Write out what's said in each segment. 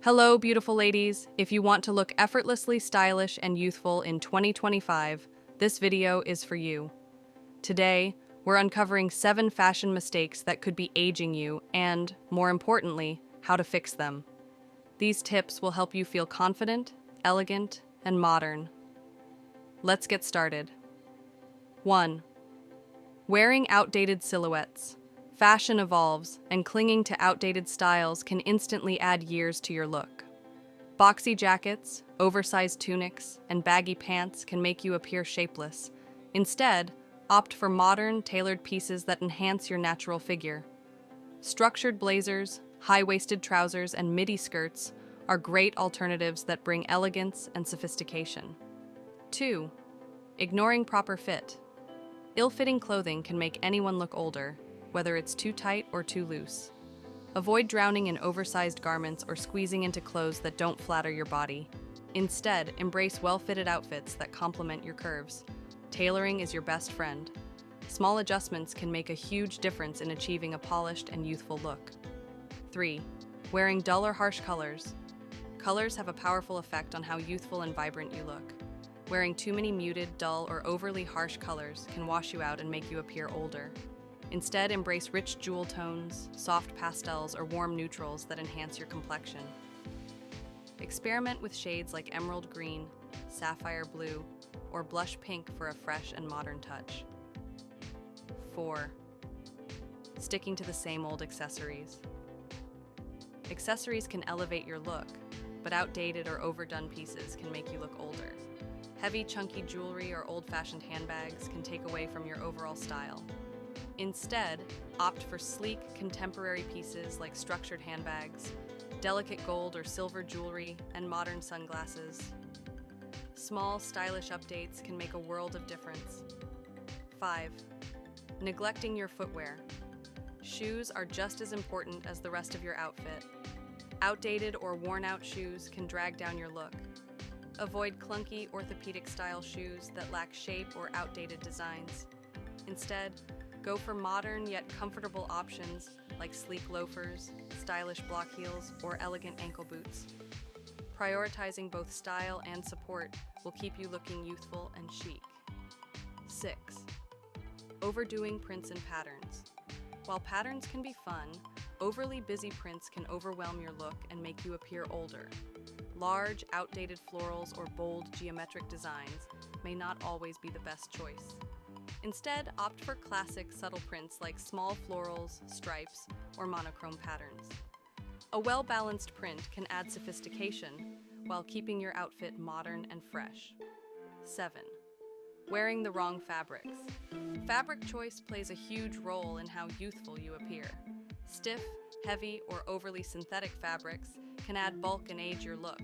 Hello, beautiful ladies. If you want to look effortlessly stylish and youthful in 2025, this video is for you. Today, we're uncovering 7 fashion mistakes that could be aging you and, more importantly, how to fix them. These tips will help you feel confident, elegant, and modern. Let's get started. 1. Wearing outdated silhouettes. Fashion evolves, and clinging to outdated styles can instantly add years to your look. Boxy jackets, oversized tunics, and baggy pants can make you appear shapeless. Instead, opt for modern, tailored pieces that enhance your natural figure. Structured blazers, high-waisted trousers, and midi skirts are great alternatives that bring elegance and sophistication. 2. Ignoring proper fit. Ill-fitting clothing can make anyone look older, whether it's too tight or too loose. Avoid drowning in oversized garments or squeezing into clothes that don't flatter your body. Instead, embrace well-fitted outfits that complement your curves. Tailoring is your best friend. Small adjustments can make a huge difference in achieving a polished and youthful look. 3. Wearing dull or harsh colors. Colors have a powerful effect on how youthful and vibrant you look. Wearing too many muted, dull, or overly harsh colors can wash you out and make you appear older. Instead, embrace rich jewel tones, soft pastels, or warm neutrals that enhance your complexion. Experiment with shades like emerald green, sapphire blue, or blush pink for a fresh and modern touch. 4. Sticking to the same old accessories. Accessories can elevate your look, but outdated or overdone pieces can make you look older. Heavy, chunky jewelry or old-fashioned handbags can take away from your overall style. Instead, opt for sleek, contemporary pieces like structured handbags, delicate gold or silver jewelry, and modern sunglasses. Small, stylish updates can make a world of difference. 5. Neglecting your footwear. Shoes are just as important as the rest of your outfit. Outdated or worn-out shoes can drag down your look. Avoid clunky, orthopedic-style shoes that lack shape or outdated designs. Instead, go for modern yet comfortable options like sleek loafers, stylish block heels, or elegant ankle boots. Prioritizing both style and support will keep you looking youthful and chic. 6. Overdoing prints and patterns. While patterns can be fun, overly busy prints can overwhelm your look and make you appear older. Large, outdated florals or bold geometric designs may not always be the best choice. Instead, opt for classic, subtle prints like small florals, stripes, or monochrome patterns. A well-balanced print can add sophistication while keeping your outfit modern and fresh. 7. Wearing the wrong fabrics. Fabric choice plays a huge role in how youthful you appear. Stiff, heavy, or overly synthetic fabrics can add bulk and age your look.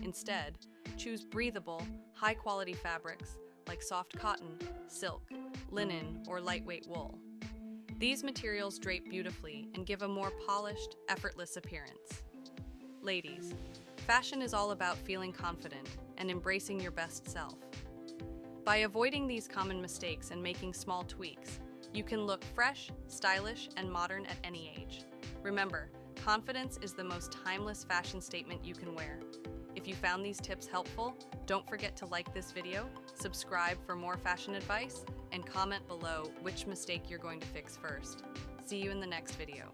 Instead, choose breathable, high-quality fabrics like soft cotton, silk, linen, or lightweight wool. These materials drape beautifully and give a more polished, effortless appearance. Ladies, fashion is all about feeling confident and embracing your best self. By avoiding these common mistakes and making small tweaks, you can look fresh, stylish, and modern at any age. Remember, confidence is the most timeless fashion statement you can wear. If you found these tips helpful, don't forget to like this video, subscribe for more fashion advice, and comment below which mistake you're going to fix first. See you in the next video.